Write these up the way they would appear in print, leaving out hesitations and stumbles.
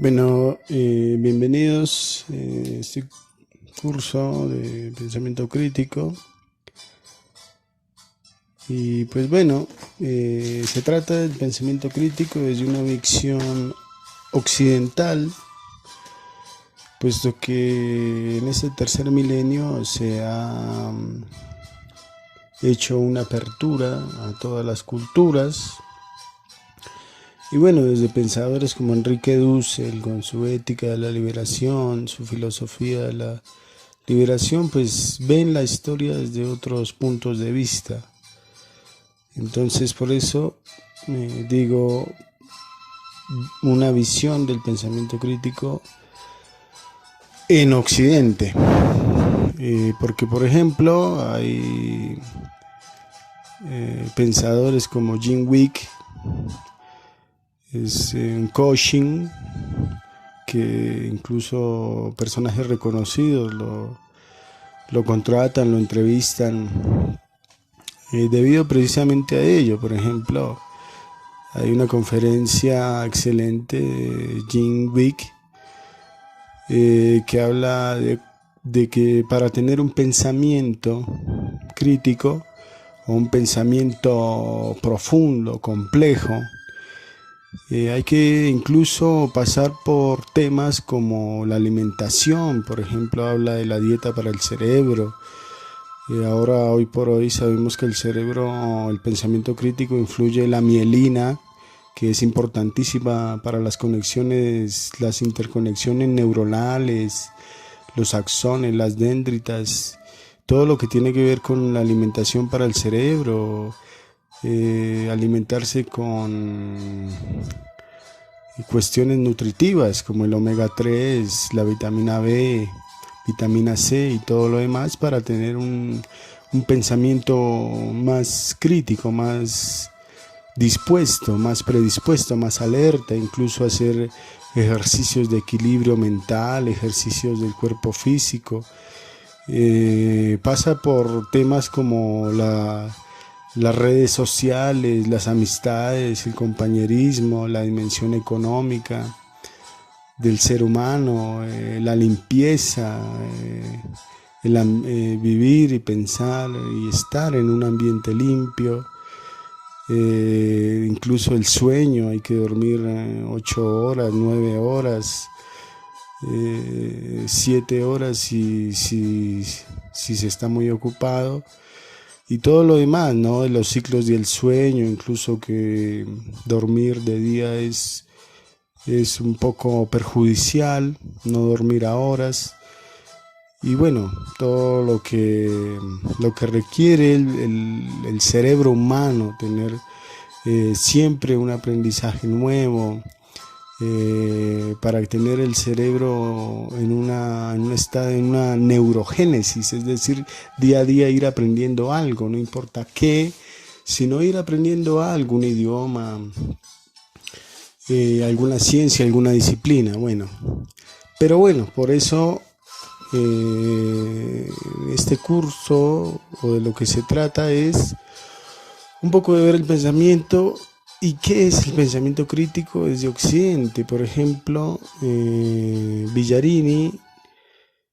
Bueno, bienvenidos a este curso de pensamiento crítico. Y pues bueno, se trata del pensamiento crítico desde una visión occidental, puesto que en este tercer milenio se ha hecho una apertura a todas las culturas. Y bueno, desde pensadores como Enrique Dussel, con su ética de la liberación, su filosofía de la liberación, pues ven la historia desde otros puntos de vista. Entonces, por eso digo una visión del pensamiento crítico en Occidente. Porque, por ejemplo, hay pensadores como Jim Wick, es un coaching que incluso personajes reconocidos lo contratan, lo entrevistan, debido precisamente a ello. Por ejemplo, hay una conferencia excelente de Jim Wick que habla de que para tener un pensamiento crítico o un pensamiento profundo, complejo, hay que incluso pasar por temas como la alimentación. Por ejemplo, habla de la dieta para el cerebro. Ahora, hoy por hoy, sabemos que el cerebro, el pensamiento crítico, influye la mielina, que es importantísima para las conexiones, las interconexiones neuronales, los axones, las dendritas, todo lo que tiene que ver con la alimentación para el cerebro. Alimentarse con cuestiones nutritivas como el omega 3, la vitamina B, vitamina C y todo lo demás para tener un pensamiento más crítico, más dispuesto, más predispuesto, más alerta, incluso hacer ejercicios de equilibrio mental, ejercicios del cuerpo físico. Pasa por temas como las redes sociales, las amistades, el compañerismo, la dimensión económica del ser humano, la limpieza, vivir y pensar y estar en un ambiente limpio, incluso el sueño. Hay que dormir 8 horas, 9 horas, 7 horas si se está muy ocupado. Y todo lo demás, ¿no? De los ciclos del sueño, incluso que dormir de día es un poco perjudicial, no dormir a horas. Y bueno, todo lo que requiere el cerebro humano, tener siempre un aprendizaje nuevo, para tener el cerebro en un estado, en una neurogénesis, es decir, día a día ir aprendiendo algo, no importa qué, sino ir aprendiendo algo, un idioma, alguna ciencia, alguna disciplina. Pero bueno, por eso este curso, o de lo que se trata, es un poco de ver el pensamiento. ¿Y qué es el pensamiento crítico desde Occidente? Por ejemplo, Villarini,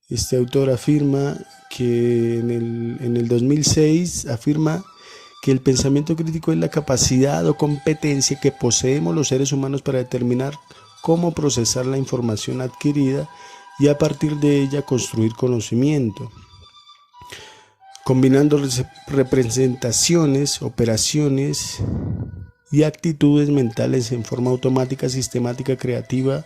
este autor, afirma que en el 2006 afirma que el pensamiento crítico es la capacidad o competencia que poseemos los seres humanos para determinar cómo procesar la información adquirida y a partir de ella construir conocimiento, combinando representaciones, operaciones y actitudes mentales en forma automática, sistemática, creativa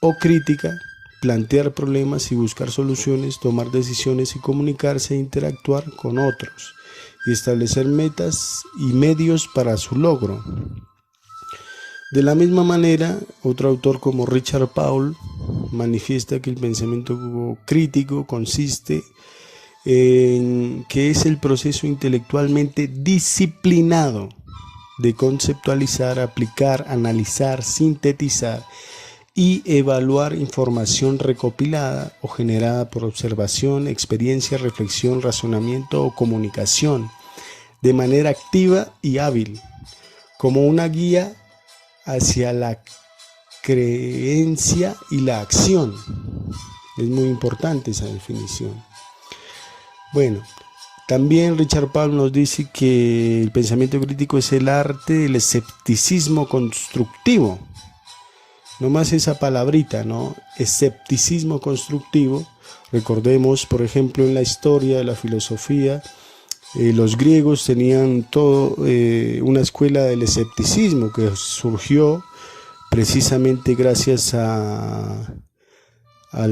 o crítica, plantear problemas y buscar soluciones, tomar decisiones y comunicarse e interactuar con otros y establecer metas y medios para su logro. De la misma manera, otro autor como Richard Paul manifiesta que el pensamiento crítico consiste en que es el proceso intelectualmente disciplinado de conceptualizar, aplicar, analizar, sintetizar y evaluar información recopilada o generada por observación, experiencia, reflexión, razonamiento o comunicación de manera activa y hábil, como una guía hacia la creencia y la acción. Es muy importante esa definición. Bueno, también Richard Paul nos dice que el pensamiento crítico es el arte del escepticismo constructivo. No más esa palabrita, ¿no? Escepticismo constructivo. Recordemos, por ejemplo, en la historia de la filosofía, los griegos tenían una escuela del escepticismo que surgió precisamente gracias al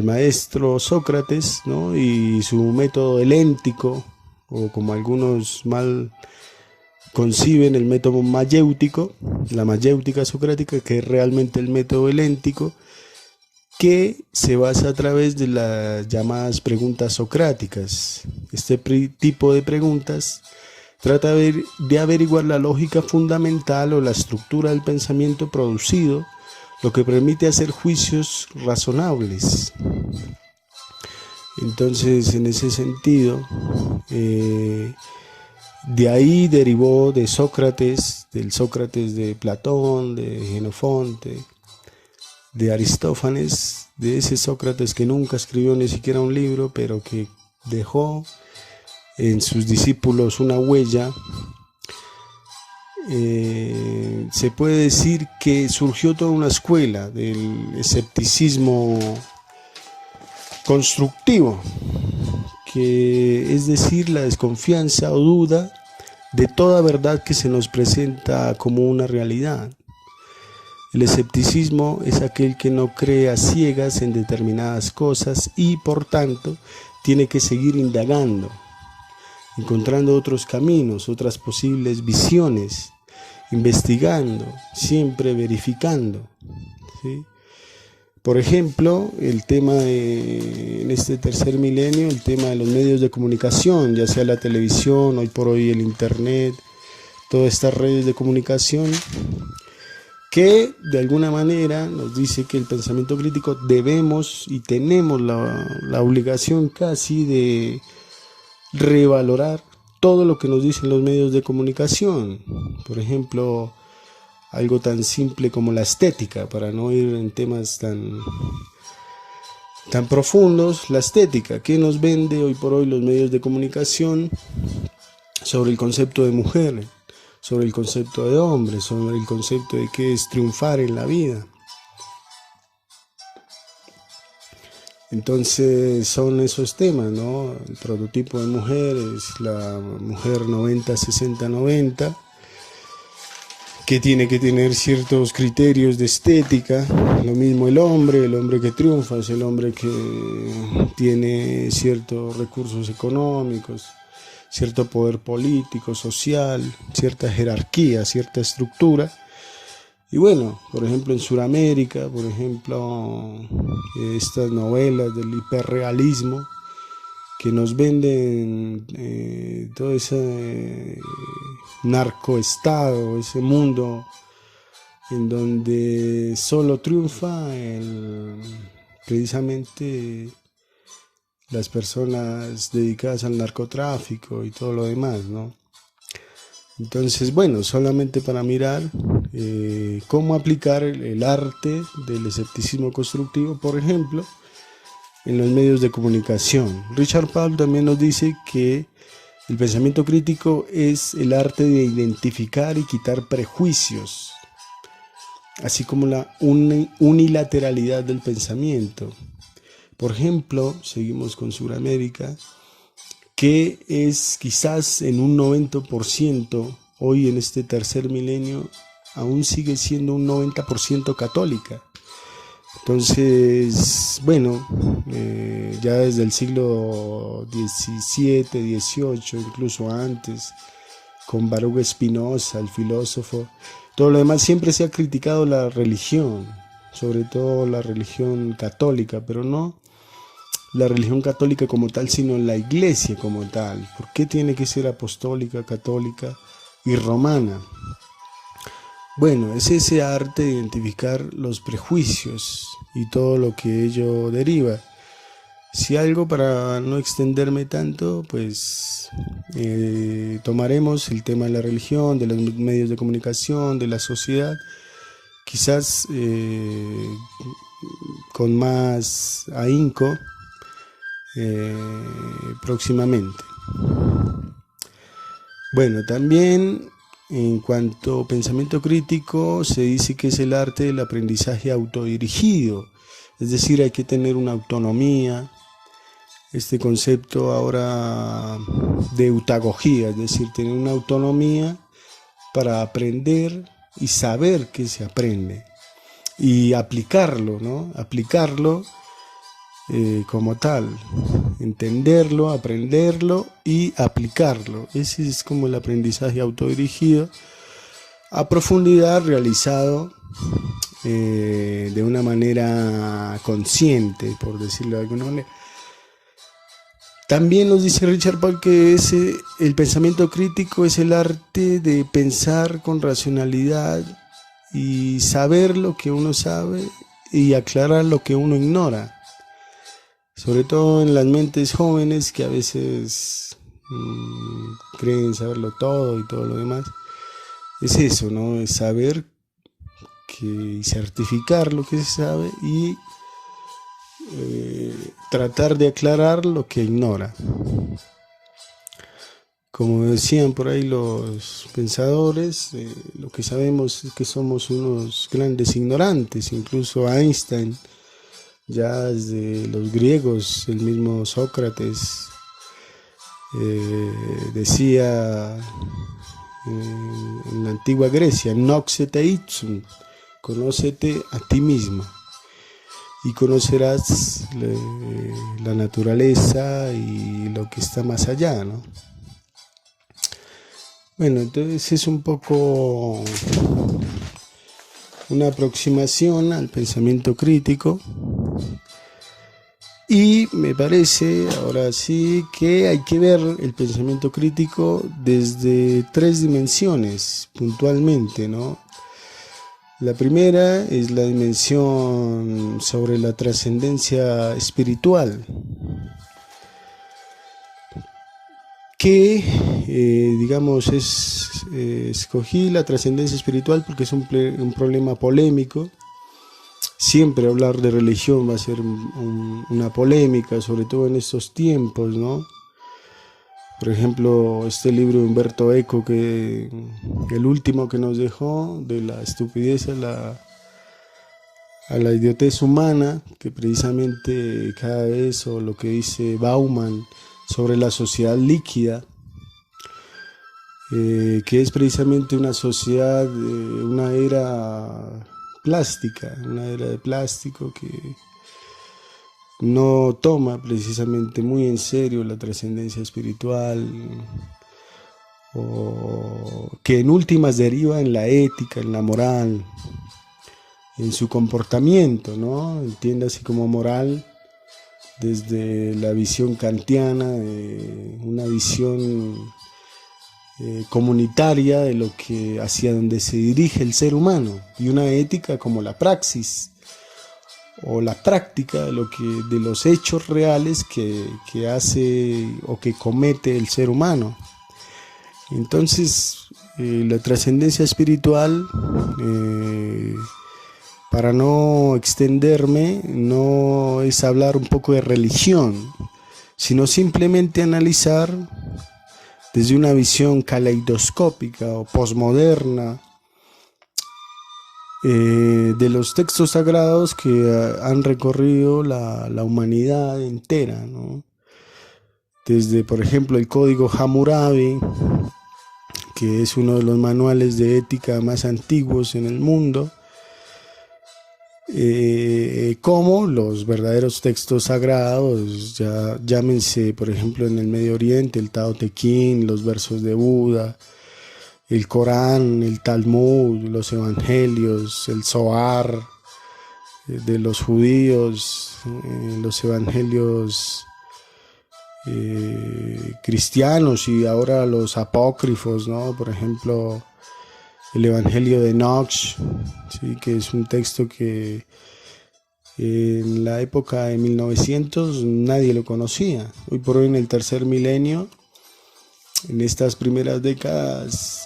maestro Sócrates, ¿no? Y su método heléntico, o como algunos mal conciben, el método mayéutico, la mayéutica socrática, que es realmente el método heléntico, que se basa a través de las llamadas preguntas socráticas. Este tipo de preguntas trata de averiguar la lógica fundamental o la estructura del pensamiento producido, lo que permite hacer juicios razonables. Entonces, en ese sentido, de ahí derivó de Sócrates, del Sócrates de Platón, de Jenofonte, de Aristófanes, de ese Sócrates que nunca escribió ni siquiera un libro, pero que dejó en sus discípulos una huella. Se puede decir que surgió toda una escuela del escepticismo constructivo, que es decir, la desconfianza o duda de toda verdad que se nos presenta como una realidad. El escepticismo es aquel que no cree a ciegas en determinadas cosas y, por tanto, tiene que seguir indagando, encontrando otros caminos, otras posibles visiones, investigando, siempre verificando, ¿sí? Por ejemplo, el tema en este tercer milenio, el tema de los medios de comunicación, ya sea la televisión, hoy por hoy el internet, todas estas redes de comunicación, que de alguna manera nos dice que el pensamiento crítico debemos y tenemos la obligación casi de revalorar todo lo que nos dicen los medios de comunicación. Por ejemplo, algo tan simple como la estética, para no ir en temas tan profundos. La estética, ¿qué nos vende hoy por hoy los medios de comunicación sobre el concepto de mujer, sobre el concepto de hombre, sobre el concepto de qué es triunfar en la vida? Entonces son esos temas, ¿no? El prototipo de mujer es la mujer 90-60-90, que tiene que tener ciertos criterios de estética. Lo mismo el hombre que triunfa es el hombre que tiene ciertos recursos económicos, cierto poder político, social, cierta jerarquía, cierta estructura. Y bueno, por ejemplo en Sudamérica, por ejemplo, estas novelas del hiperrealismo que nos venden todo ese narcoestado, ese mundo en donde solo triunfa precisamente las personas dedicadas al narcotráfico y todo lo demás, ¿no? Entonces, bueno, solamente para mirar cómo aplicar el arte del escepticismo constructivo, por ejemplo, en los medios de comunicación. Richard Paul también nos dice que el pensamiento crítico es el arte de identificar y quitar prejuicios, así como la unilateralidad del pensamiento. Por ejemplo, seguimos con Sudamérica, que es quizás en un 90%, hoy en este tercer milenio, aún sigue siendo un 90% católica. Entonces, bueno, ya desde el siglo XVII, XVIII, incluso antes, con Baruch Spinoza, el filósofo, todo lo demás siempre se ha criticado la religión, sobre todo la religión católica, pero no la religión católica como tal, sino la iglesia como tal. ¿Por qué tiene que ser apostólica, católica y romana? Bueno, es ese arte de identificar los prejuicios y todo lo que ello deriva. Si algo, para no extenderme tanto, pues tomaremos el tema de la religión, de los medios de comunicación, de la sociedad, quizás con más ahínco próximamente. Bueno, también en cuanto a pensamiento crítico, se dice que es el arte del aprendizaje autodirigido, es decir, hay que tener una autonomía. Este concepto ahora de eutagogía, es decir, tener una autonomía para aprender y saber que se aprende y aplicarlo, ¿no? Aplicarlo como tal, entenderlo, aprenderlo y aplicarlo. Ese es como el aprendizaje autodirigido a profundidad, realizado de una manera consciente, por decirlo de alguna manera. También nos dice Richard Bach que el pensamiento crítico es el arte de pensar con racionalidad y saber lo que uno sabe y aclarar lo que uno ignora. Sobre todo en las mentes jóvenes que a veces creen saberlo todo y todo lo demás. Es eso, ¿no? Es saber y certificar lo que se sabe y tratar de aclarar lo que ignora. Como decían por ahí los pensadores, lo que sabemos es que somos unos grandes ignorantes. Incluso Einstein, ya desde los griegos, el mismo Sócrates decía en la antigua Grecia, noxete ipsum, conócete a ti mismo y conocerás la naturaleza y lo que está más allá, ¿no? Bueno, entonces es un poco una aproximación al pensamiento crítico y me parece ahora sí que hay que ver el pensamiento crítico desde 3 dimensiones puntualmente, ¿no? La primera es la dimensión sobre la trascendencia espiritual, que digamos escogí la trascendencia espiritual porque es un problema polémico. Siempre hablar de religión va a ser una polémica, sobre todo en estos tiempos, ¿no? Por ejemplo, este libro de Umberto Eco, que el último que nos dejó, de la estupidez a la idiotez humana, que precisamente cada vez, o lo que dice Bauman sobre la sociedad líquida, que es precisamente una sociedad, una era plástica, una era de plástico que no toma precisamente muy en serio la trascendencia espiritual, o que en últimas deriva en la ética, en la moral, en su comportamiento, ¿no? Entiéndase como moral desde la visión kantiana, una visión comunitaria de lo que hacia donde se dirige el ser humano, y una ética como la praxis o la práctica de los hechos reales que hace o que comete el ser humano. Entonces, la trascendencia espiritual, para no extenderme, no es hablar un poco de religión, sino simplemente analizar desde una visión caleidoscópica o posmoderna de los textos sagrados que han recorrido la humanidad entera, ¿no? Desde, por ejemplo, el Código Hammurabi, que es uno de los manuales de ética más antiguos en el mundo, como los verdaderos textos sagrados, ya llámense, por ejemplo, en el Medio Oriente, el Tao Te Ching, los versos de Buda, el Corán, el Talmud, los Evangelios, el Zohar de los judíos, los Evangelios cristianos, y ahora los apócrifos, ¿no? Por ejemplo, el Evangelio de Enoch, ¿sí? Que es un texto que en la época de 1900 nadie lo conocía. Hoy por hoy, en el tercer milenio, en estas primeras décadas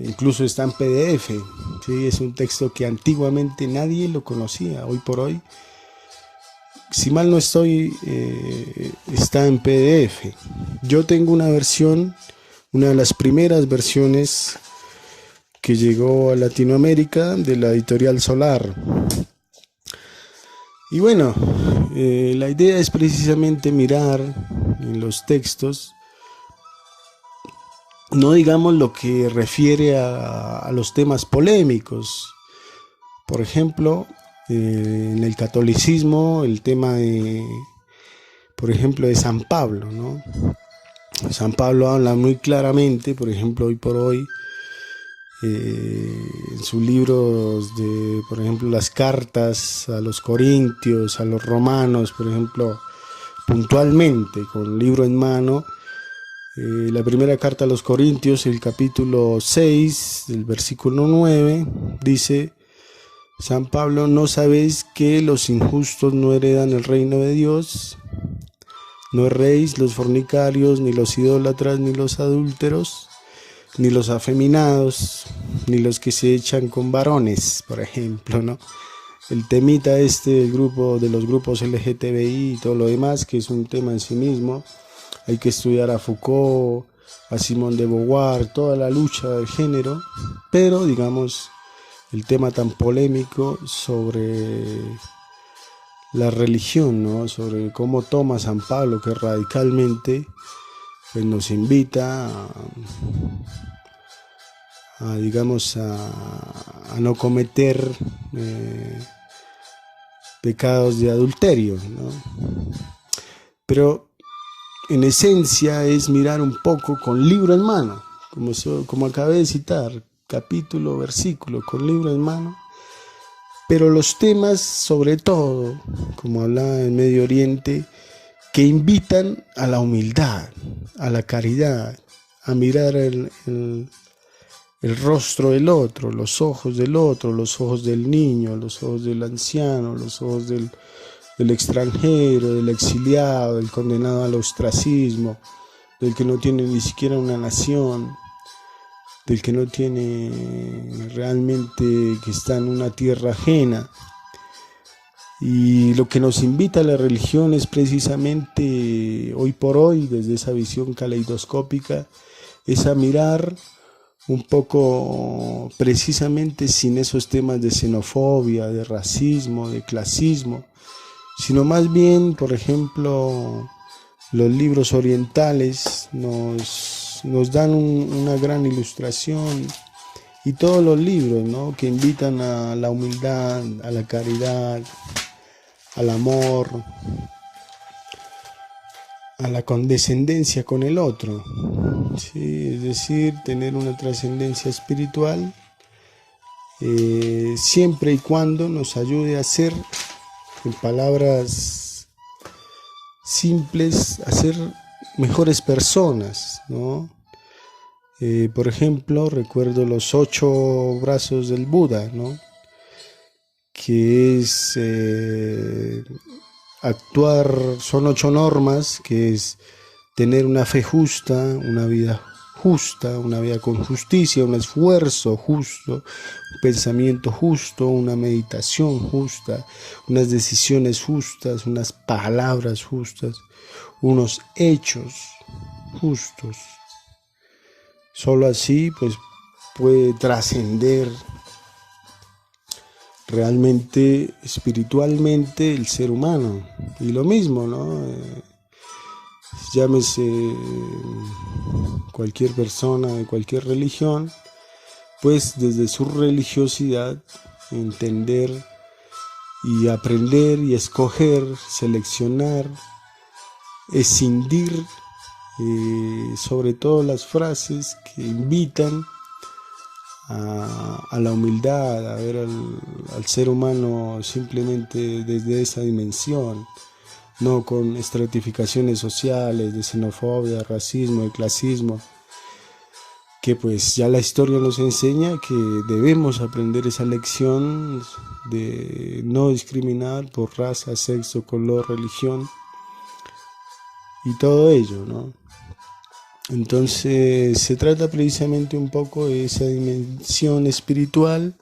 incluso está en PDF, ¿sí? Es un texto que antiguamente nadie lo conocía. Hoy por hoy, si mal no estoy, está en PDF. Yo tengo una versión, una de las primeras versiones que llegó a Latinoamérica, de la editorial Solar. Y bueno, la idea es precisamente mirar en los textos, no digamos lo que refiere a los temas polémicos. Por ejemplo, en el catolicismo, el tema de, por ejemplo, de San Pablo, ¿no? San Pablo habla muy claramente, por ejemplo, hoy por hoy, en sus libros de, por ejemplo, las cartas a los corintios, a los romanos, por ejemplo, puntualmente, con libro en mano, la primera carta a los corintios, el capítulo 6, el versículo 9, dice San Pablo: ¿no sabéis que los injustos no heredan el reino de Dios? No erréis los fornicarios, ni los idólatras, ni los adúlteros, ni los afeminados, ni los que se echan con varones, por ejemplo, ¿no? El temita el grupo de los grupos LGTBI y todo lo demás, que es un tema en sí mismo. Hay que estudiar a Foucault, a Simone de Beauvoir, toda la lucha del género, pero digamos, el tema tan polémico sobre la religión, ¿no? Sobre cómo toma San Pablo, que radicalmente pues, nos invita digamos, a no cometer pecados de adulterio, ¿no? Pero en esencia es mirar un poco con libro en mano, como acabé de citar, capítulo, versículo, con libro en mano, pero los temas, sobre todo, como hablaba en Medio Oriente, que invitan a la humildad, a la caridad, a mirar el rostro del otro, los ojos del otro, los ojos del niño, los ojos del anciano, los ojos del extranjero, del exiliado, del condenado al ostracismo, del que no tiene ni siquiera una nación, del que no tiene realmente, que está en una tierra ajena. Y lo que nos invita a la religión es precisamente, hoy por hoy, desde esa visión caleidoscópica, es a mirar un poco precisamente sin esos temas de xenofobia, de racismo, de clasismo, sino más bien, por ejemplo, los libros orientales nos dan una gran ilustración, y todos los libros, ¿no?, que invitan a la humildad, a la caridad, al amor, a la condescendencia con el otro, ¿sí? Es decir, tener una trascendencia espiritual, siempre y cuando nos ayude a ser, en palabras simples, a ser mejores personas, ¿no? Por ejemplo, recuerdo los 8 brazos del Buda, ¿no?, que es actuar, son 8 normas, que es tener una fe justa, una vida con justicia, un esfuerzo justo, un pensamiento justo, una meditación justa, unas decisiones justas, unas palabras justas, unos hechos justos. Solo así pues puede trascender realmente espiritualmente el ser humano. Y lo mismo, ¿no? Llámese cualquier persona de cualquier religión, pues desde su religiosidad entender y aprender y escoger, seleccionar, escindir sobre todo las frases que invitan a la humildad, a ver al ser humano simplemente desde esa dimensión, no con estratificaciones sociales de xenofobia, racismo, de clasismo, que pues ya la historia nos enseña que debemos aprender esa lección de no discriminar por raza, sexo, color, religión y todo ello, ¿no? Entonces se trata precisamente un poco de esa dimensión espiritual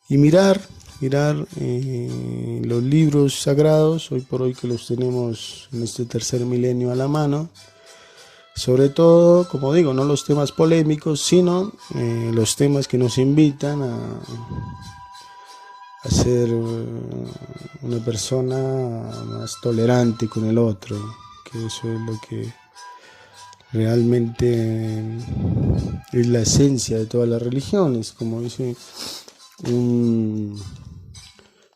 y mirar los libros sagrados, hoy por hoy que los tenemos en este tercer milenio a la mano, sobre todo, como digo, no los temas polémicos, sino los temas que nos invitan a ser una persona más tolerante con el otro, que eso es lo que realmente es la esencia de todas las religiones, como dice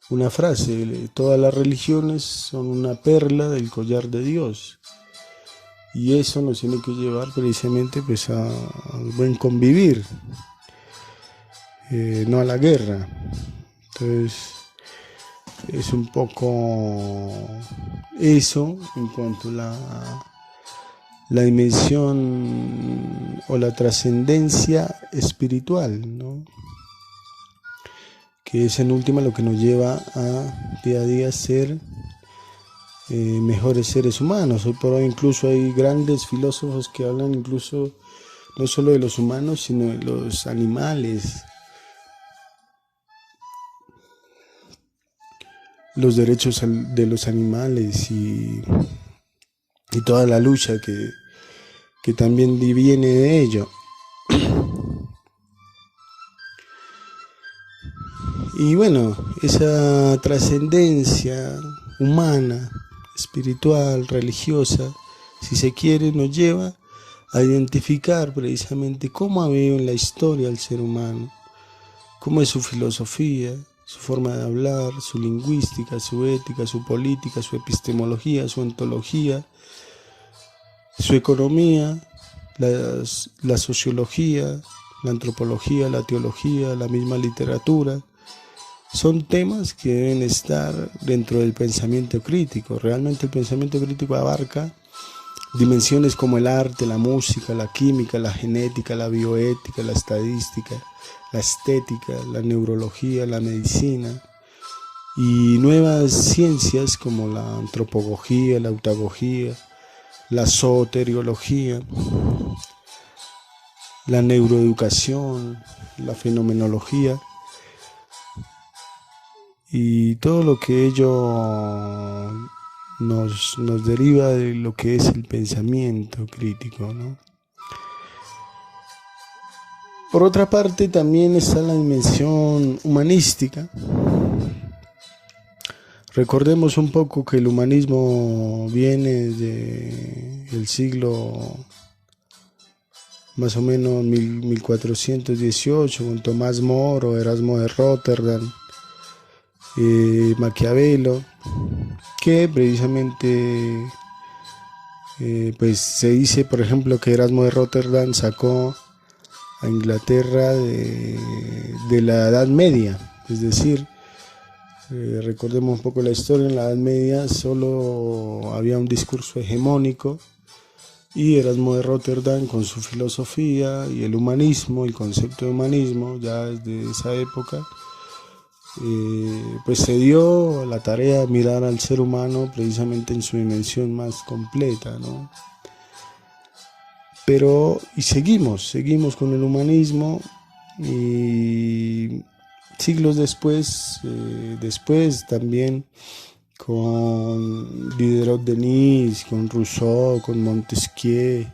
una frase: todas las religiones son una perla del collar de Dios. Y eso nos tiene que llevar precisamente pues al buen convivir, no a la guerra. Entonces es un poco eso en cuanto a la dimensión o la trascendencia espiritual, ¿no? Que es en última lo que nos lleva a día a día ser mejores seres humanos. Hoy por hoy incluso hay grandes filósofos que hablan incluso no solo de los humanos, sino de los animales, los derechos de los animales y toda la lucha que también viene de ello. Y bueno, esa trascendencia humana, espiritual, religiosa, si se quiere, nos lleva a identificar precisamente cómo ha habido en la historia el ser humano, cómo es su filosofía, su forma de hablar, su lingüística, su ética, su política, su epistemología, su ontología, su economía, la sociología, la antropología, la teología, la misma literatura. Son temas que deben estar dentro del pensamiento crítico. Realmente el pensamiento crítico abarca dimensiones como el arte, la música, la química, la genética, la bioética, la estadística, la estética, la neurología, la medicina y nuevas ciencias como la antropología, la autagogía, la soteriología, la neuroeducación, la fenomenología y todo lo que ello nos deriva de lo que es el pensamiento crítico, ¿no? Por otra parte, también está la dimensión humanística. Recordemos un poco que el humanismo viene del siglo más o menos 1418, con Tomás Moro, Erasmo de Rotterdam, Maquiavelo, que precisamente pues se dice, por ejemplo, que Erasmo de Rotterdam sacó a Inglaterra de la Edad Media, es decir, recordemos un poco la historia. En la Edad Media solo había un discurso hegemónico y Erasmo de Rotterdam, con su filosofía y el humanismo, el concepto de humanismo, ya desde esa época, pues se dio la tarea de mirar al ser humano precisamente en su dimensión más completa, ¿no? Pero y seguimos con el humanismo, y siglos después también con Diderot-Denis, con Rousseau, con Montesquieu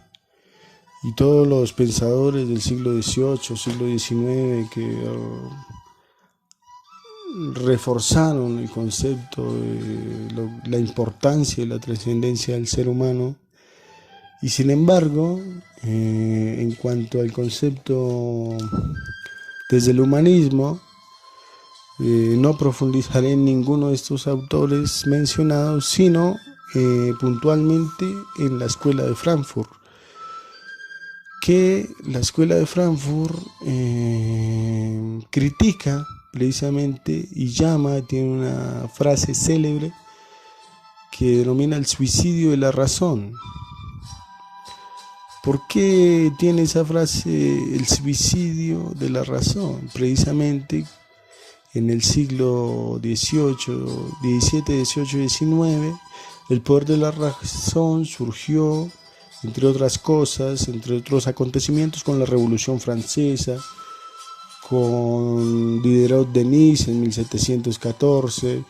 y todos los pensadores del siglo XVIII, siglo XIX que reforzaron el concepto de la importancia y la trascendencia del ser humano. Y sin embargo, en cuanto al concepto desde el humanismo, no profundizaré en ninguno de estos autores mencionados, sino puntualmente en la Escuela de Frankfurt, que la Escuela de Frankfurt critica precisamente y tiene una frase célebre que denomina el suicidio de la razón. ¿Por qué tiene esa frase el suicidio de la razón? Precisamente en el siglo XVII, XVII, XIX, el poder de la razón surgió entre otras cosas, entre otros acontecimientos, con la Revolución Francesa, con Diderot Denis en 1714,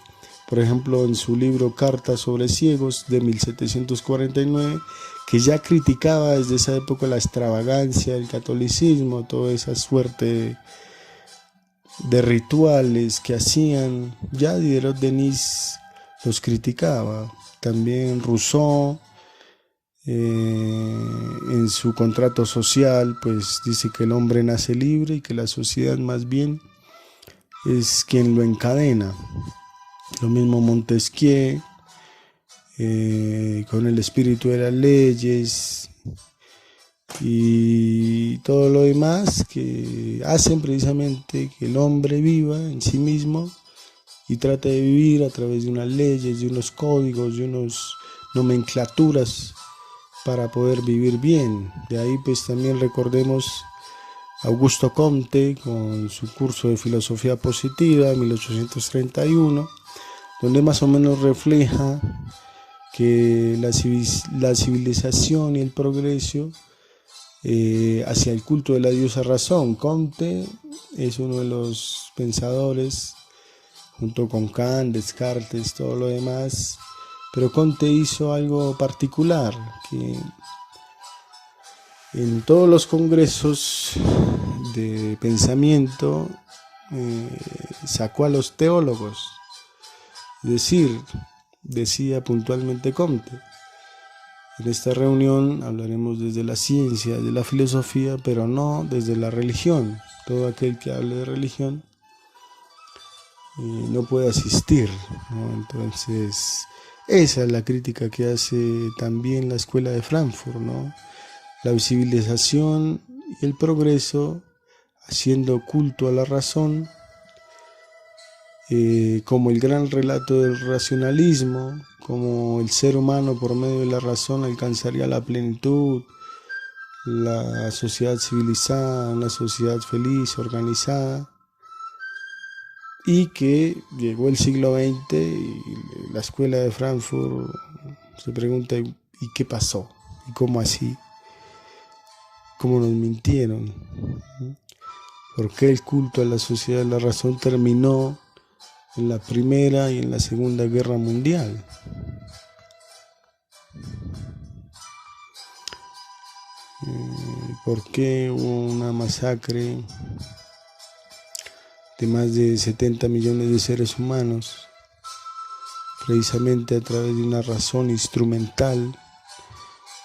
por ejemplo en su libro Cartas sobre ciegos de 1749, que ya criticaba desde esa época la extravagancia del catolicismo, toda esa suerte de rituales que hacían. Ya Diderot Denis los criticaba. También Rousseau, en su contrato social, pues dice que el hombre nace libre y que la sociedad más bien es quien lo encadena. Lo mismo Montesquieu, con el espíritu de las leyes y todo lo demás que hacen precisamente que el hombre viva en sí mismo y trate de vivir a través de unas leyes, de unos códigos, de unas nomenclaturas para poder vivir bien. De ahí pues también recordemos Augusto Comte con su curso de filosofía positiva en 1831, donde más o menos refleja que la civilización y el progreso hacia el culto de la diosa razón. Comte es uno de los pensadores, junto con Kant, Descartes, todo lo demás, pero Comte hizo algo particular, que en todos los congresos de pensamiento sacó a los teólogos. Es decir, decía puntualmente Comte: en esta reunión hablaremos desde la ciencia, de la filosofía, pero no desde la religión. Todo aquel que hable de religión no puede asistir, ¿no? Entonces, esa es la crítica que hace también la escuela de Frankfurt, ¿no? La civilización y el progreso haciendo culto a la razón, como el gran relato del racionalismo, como el ser humano por medio de la razón alcanzaría la plenitud, la sociedad civilizada, una sociedad feliz, organizada, y que llegó el siglo XX y la escuela de Frankfurt se pregunta: ¿y qué pasó? ¿Y cómo así? ¿Cómo nos mintieron? ¿Por qué el culto a la sociedad de la razón terminó en la Primera y en la Segunda Guerra Mundial? ¿Por qué hubo una masacre de más de 70 millones de seres humanos, precisamente a través de una razón instrumental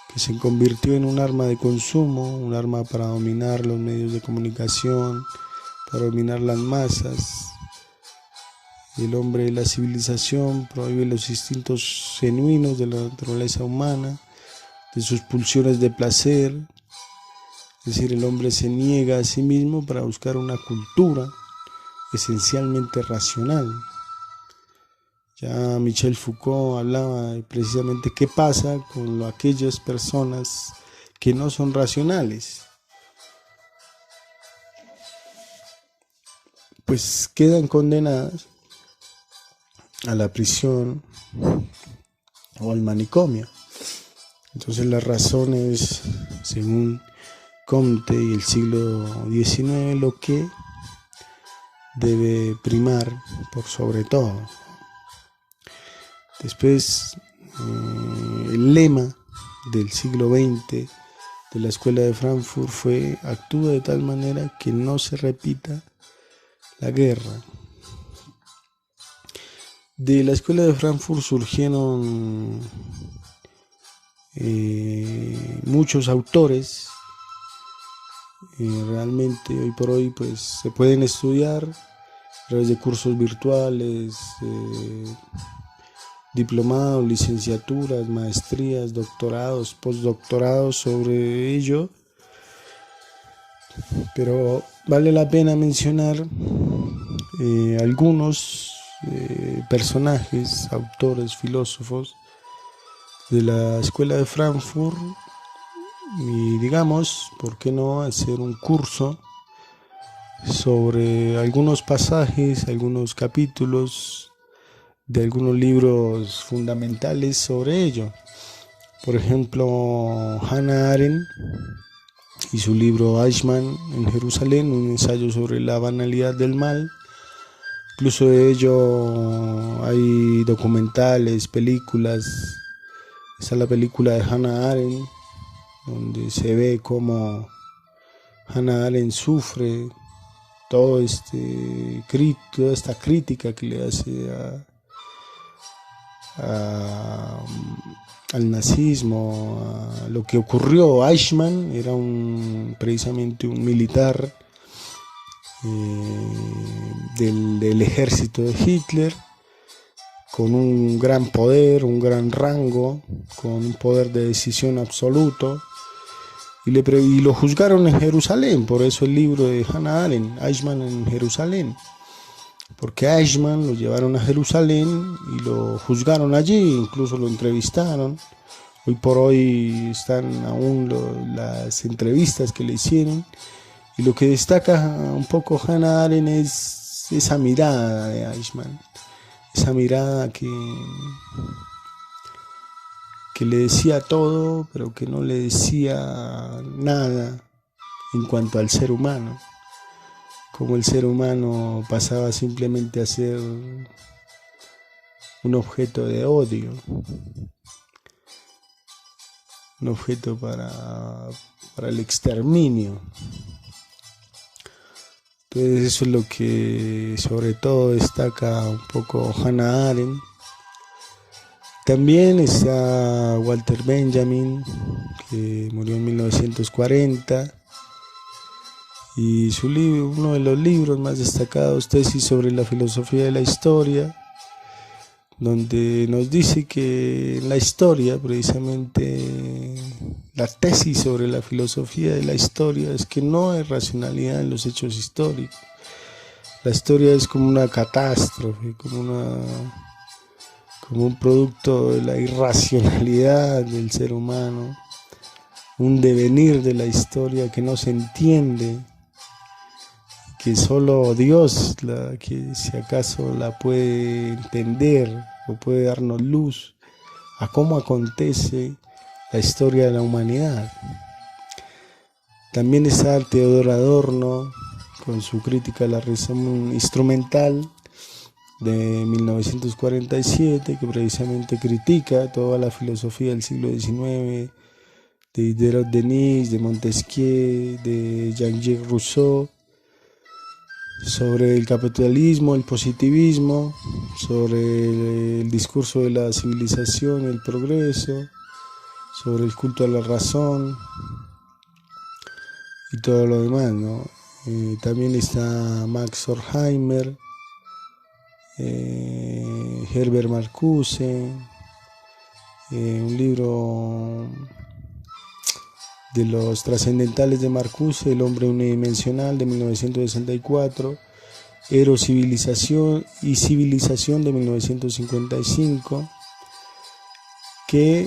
que se convirtió en un arma de consumo, un arma para dominar los medios de comunicación, para dominar las masas? El hombre de la civilización prohíbe los instintos genuinos de la naturaleza humana, de sus pulsiones de placer. Es decir, el hombre se niega a sí mismo para buscar una cultura esencialmente racional. Ya Michel Foucault hablaba de precisamente qué pasa con aquellas personas que no son racionales. Pues quedan condenadas a la prisión o al manicomio. Entonces las razones, según Comte y el siglo XIX, lo que debe primar por sobre todo. Después, el lema del siglo XX de la escuela de Frankfurt fue: actúa de tal manera que no se repita la guerra. De la escuela de Frankfurt surgieron muchos autores. Realmente hoy por hoy pues se pueden estudiar a través de cursos virtuales, diplomados, licenciaturas, maestrías, doctorados, postdoctorados sobre ello, pero vale la pena mencionar algunos personajes, autores, filósofos de la escuela de Frankfurt, y digamos, ¿por qué no hacer un curso sobre algunos pasajes, algunos capítulos de algunos libros fundamentales sobre ello? Por ejemplo, Hannah Arendt y su libro Eichmann en Jerusalén, un ensayo sobre la banalidad del mal. Incluso de ello hay documentales, películas. Está la película de Hannah Arendt, donde se ve cómo Hannah Arendt sufre toda esta crítica que le hace al nazismo, a lo que ocurrió. Eichmann era precisamente un militar del ejército de Hitler, con un gran poder, un gran rango, con un poder de decisión absoluto, y lo juzgaron en Jerusalén. Por eso el libro de Hannah Arendt, Eichmann en Jerusalén, porque a Eichmann lo llevaron a Jerusalén y lo juzgaron allí, incluso lo entrevistaron. Hoy por hoy están aún las entrevistas que le hicieron, y lo que destaca un poco Hannah Arendt es esa mirada de Eichmann, esa mirada que le decía todo, pero que no le decía nada en cuanto al ser humano, como el ser humano pasaba simplemente a ser un objeto de odio, un objeto para el exterminio. Entonces eso es lo que sobre todo destaca un poco Hannah Arendt. También está Walter Benjamin, que murió en 1940, y su libro, uno de los libros más destacados, Tesis sobre la filosofía de la historia, donde nos dice que la historia, precisamente la tesis sobre la filosofía de la historia, es que no hay racionalidad en los hechos históricos. La historia es como una catástrofe, como un producto de la irracionalidad del ser humano, un devenir de la historia que no se entiende, que solo Dios, que si acaso la puede entender o puede darnos luz a cómo acontece la historia de la humanidad. También está Theodor Adorno con su crítica a la razón instrumental de 1947, que precisamente critica toda la filosofía del siglo XIX, de Diderot Denis, de Montesquieu, de Jean-Jacques Rousseau, sobre el capitalismo, el positivismo, sobre el discurso de la civilización y el progreso, sobre el culto a la razón y todo lo demás, ¿no? También está Max Horkheimer, Herbert Marcuse, un libro de los trascendentales de Marcuse, El hombre unidimensional, de 1964, Eros, civilización y civilización, de 1955, que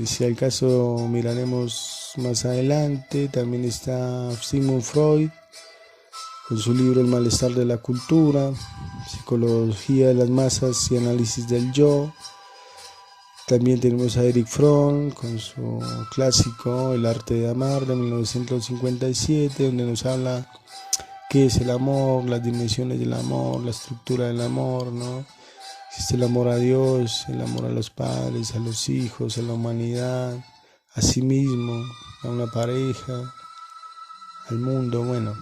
si al caso miraremos más adelante. También está Sigmund Freud con su libro El malestar de la cultura, Psicología de las masas y análisis del yo. También tenemos a Erich Fromm con su clásico El arte de amar, de 1957, donde nos habla qué es el amor, las dimensiones del amor, la estructura del amor, ¿no? Existe el amor a Dios, el amor a los padres, a los hijos, a la humanidad, a sí mismo, a una pareja, al mundo, bueno.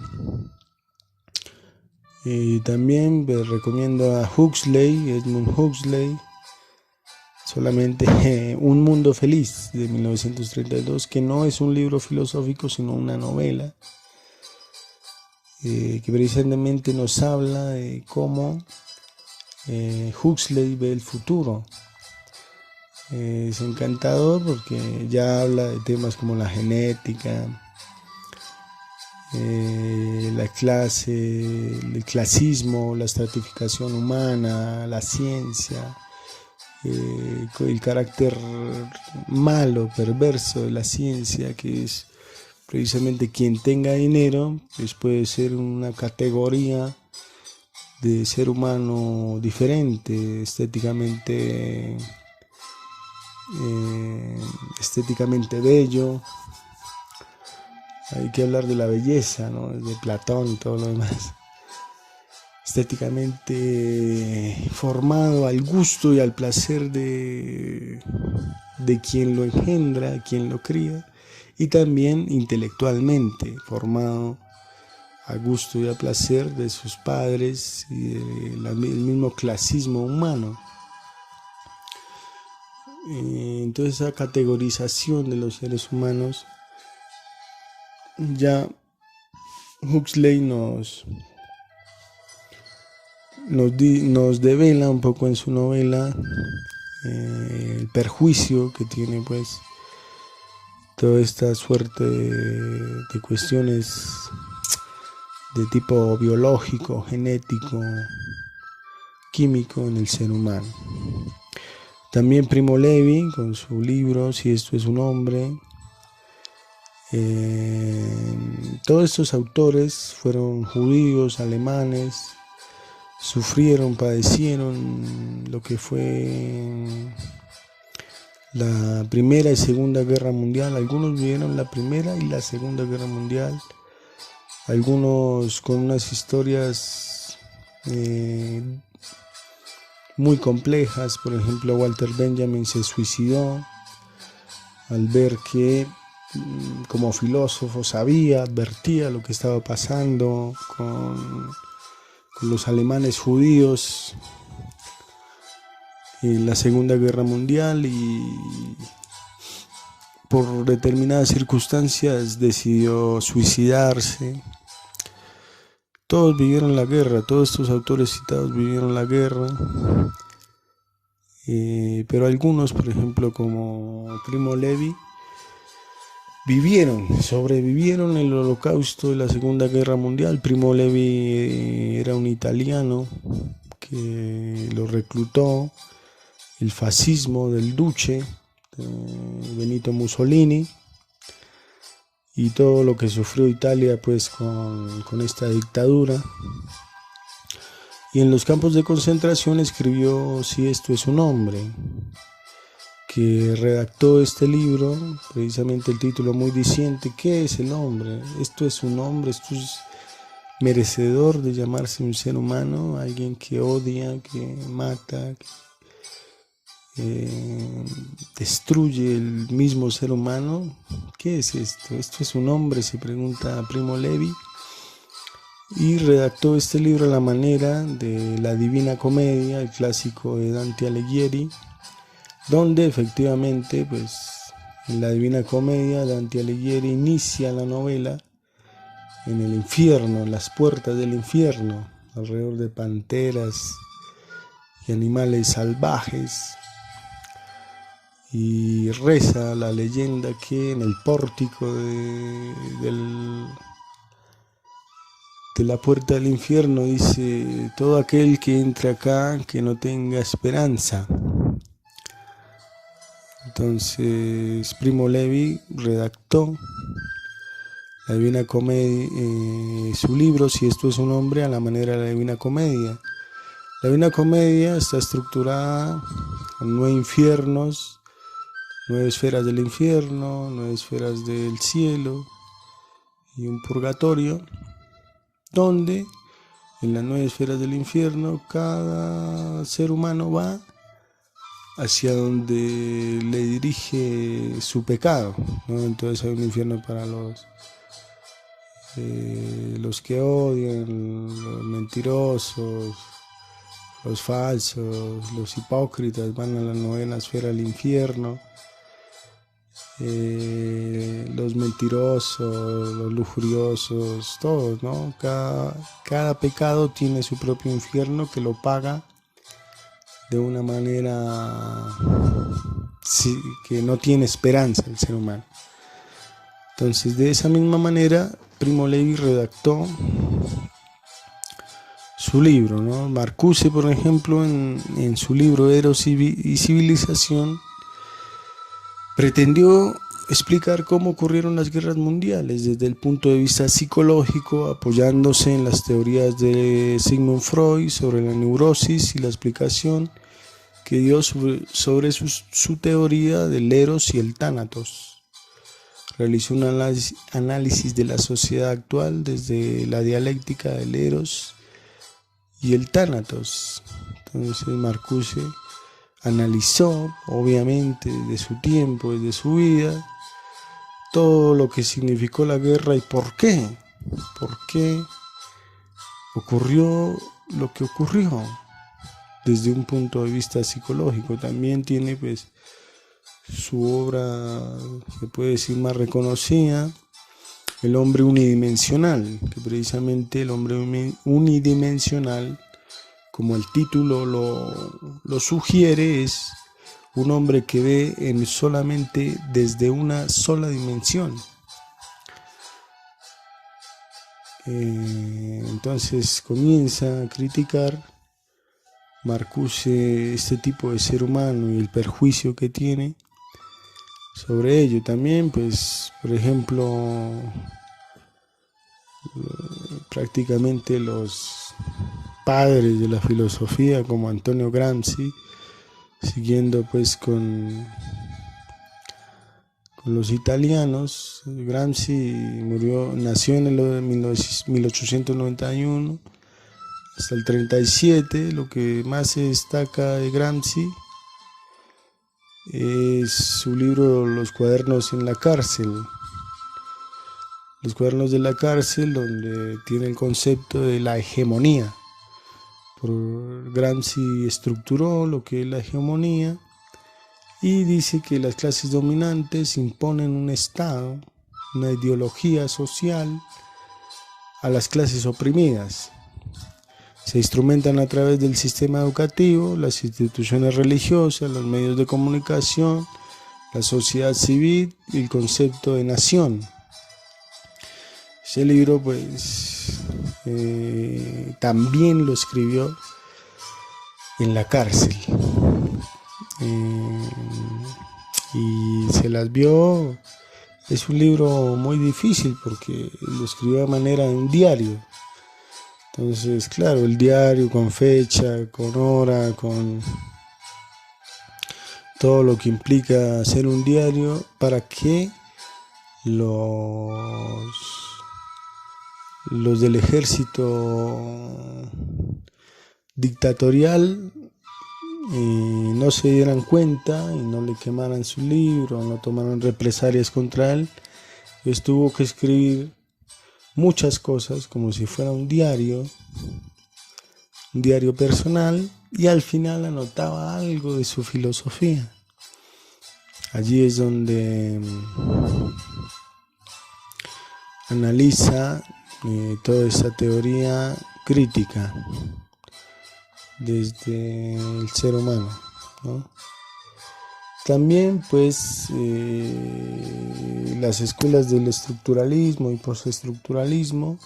También recomiendo a Huxley, Edmund Huxley, solamente Un mundo feliz, de 1932, que no es un libro filosófico, sino una novela, que precisamente nos habla de cómo Huxley ve el futuro. Es encantador porque ya habla de temas como la genética, la clase, el clasismo, la estratificación humana, la ciencia, el carácter malo, perverso de la ciencia, que es precisamente quien tenga dinero, pues puede ser una categoría de ser humano diferente, estéticamente estéticamente bello. Hay que hablar de la belleza, ¿no? De Platón y todo lo demás. Estéticamente formado al gusto y al placer de quien lo engendra, quien lo cría, y también intelectualmente formado a gusto y a placer de sus padres y del mismo clasismo humano. Entonces esa categorización de los seres humanos ya Huxley nos devela un poco en su novela el perjuicio que tiene pues toda esta suerte de cuestiones de tipo biológico, genético, químico en el ser humano. También Primo Levi con su libro Si esto es un hombre. Todos estos autores fueron judíos, alemanes, sufrieron, padecieron lo que fue la Primera y Segunda Guerra Mundial. Algunos vivieron la Primera y la Segunda Guerra Mundial, algunos con unas historias muy complejas. Por ejemplo, Walter Benjamin se suicidó al ver que como filósofo advertía lo que estaba pasando con los alemanes judíos en la Segunda Guerra Mundial, y por determinadas circunstancias decidió suicidarse. Todos vivieron la guerra, todos estos autores citados vivieron la guerra, pero algunos, por ejemplo, como Primo Levi, sobrevivieron el Holocausto de la Segunda Guerra Mundial. Primo Levi era un italiano que lo reclutó el fascismo del Duce, Benito Mussolini, y todo lo que sufrió Italia pues con esta dictadura. Y en los campos de concentración escribió Si esto es un hombre, que redactó este libro, precisamente el título muy diciente: ¿qué es el hombre? Esto es un hombre, esto es merecedor de llamarse un ser humano, alguien que odia, que mata, que destruye el mismo ser humano. ¿Qué es esto? ¿Esto es un hombre?, se pregunta Primo Levi, y redactó este libro a la manera de la Divina Comedia, el clásico de Dante Alighieri, donde efectivamente pues en la Divina Comedia Dante Alighieri inicia la novela en el infierno, en las puertas del infierno, alrededor de panteras y animales salvajes, y reza la leyenda que en el pórtico de la puerta del infierno dice: todo aquel que entre acá que no tenga esperanza. Entonces Primo Levi redactó la Divina Comedia, su libro Si esto es un hombre, a la manera de la Divina Comedia. La Divina Comedia está estructurada en 9 infiernos, 9 esferas del infierno, 9 esferas del cielo y un purgatorio, donde en las 9 esferas del infierno cada ser humano va hacia donde le dirige su pecado, ¿no? Entonces hay un infierno para los que odian, los mentirosos, los falsos, los hipócritas van a la 9ª esfera del infierno. Los mentirosos, los lujuriosos, todos, ¿no? Cada pecado tiene su propio infierno que lo paga de una manera que no tiene esperanza el ser humano. Entonces, de esa misma manera, Primo Levi redactó su libro, ¿no? Marcuse, por ejemplo, en su libro Eros y Civilización, pretendió explicar cómo ocurrieron las guerras mundiales desde el punto de vista psicológico, apoyándose en las teorías de Sigmund Freud sobre la neurosis y la explicación que dio sobre su teoría del Eros y el Tánatos. Realizó un análisis de la sociedad actual desde la dialéctica del Eros y el Tánatos. Entonces Marcuse analizó, obviamente, desde su tiempo, desde su vida, todo lo que significó la guerra y por qué ocurrió lo que ocurrió desde un punto de vista psicológico. También tiene pues su obra, se puede decir, más reconocida, El hombre unidimensional, que precisamente el hombre unidimensional, como el título lo sugiere, es un hombre que ve solamente desde una sola dimensión. Entonces comienza a criticar Marcuse este tipo de ser humano y el perjuicio que tiene sobre ello. También, pues, por ejemplo, prácticamente los padres de la filosofía como Antonio Gramsci, siguiendo pues con los italianos. Gramsci nació en el 1891 hasta el 37. Lo que más se destaca de Gramsci es su libro Los cuadernos en la cárcel. Los cuadernos de la cárcel, donde tiene el concepto de la hegemonía. Gramsci estructuró lo que es la hegemonía y dice que las clases dominantes imponen un estado, una ideología social a las clases oprimidas. Se instrumentan a través del sistema educativo, las instituciones religiosas, los medios de comunicación, la sociedad civil y el concepto de nación. Ese libro pues también lo escribió en la cárcel. Y se las vio. Es un libro muy difícil porque lo escribió de manera de un diario. Entonces, claro, el diario con fecha, con hora, con todo lo que implica hacer un diario para que los del ejército dictatorial no se dieran cuenta y no le quemaran su libro, no tomaran represalias contra él. Entonces tuvo que escribir muchas cosas como si fuera un diario personal, y al final anotaba algo de su filosofía. Allí es donde analiza toda esa teoría crítica desde el ser humano, ¿no? También pues las escuelas del estructuralismo y postestructuralismo.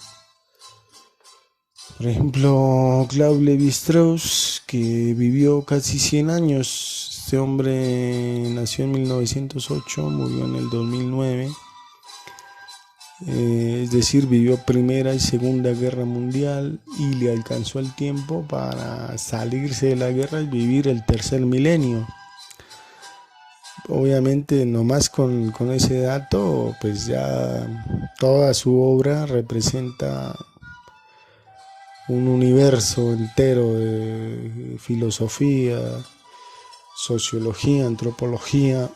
Por ejemplo, Claude Lévi-Strauss, que vivió casi 100 años. Este hombre nació en 1908, murió en el 2009. Es decir, vivió Primera y Segunda Guerra Mundial y le alcanzó el tiempo para salirse de la guerra y vivir el tercer milenio. Obviamente, nomás con ese dato, pues ya toda su obra representa un universo entero de filosofía, sociología, antropología,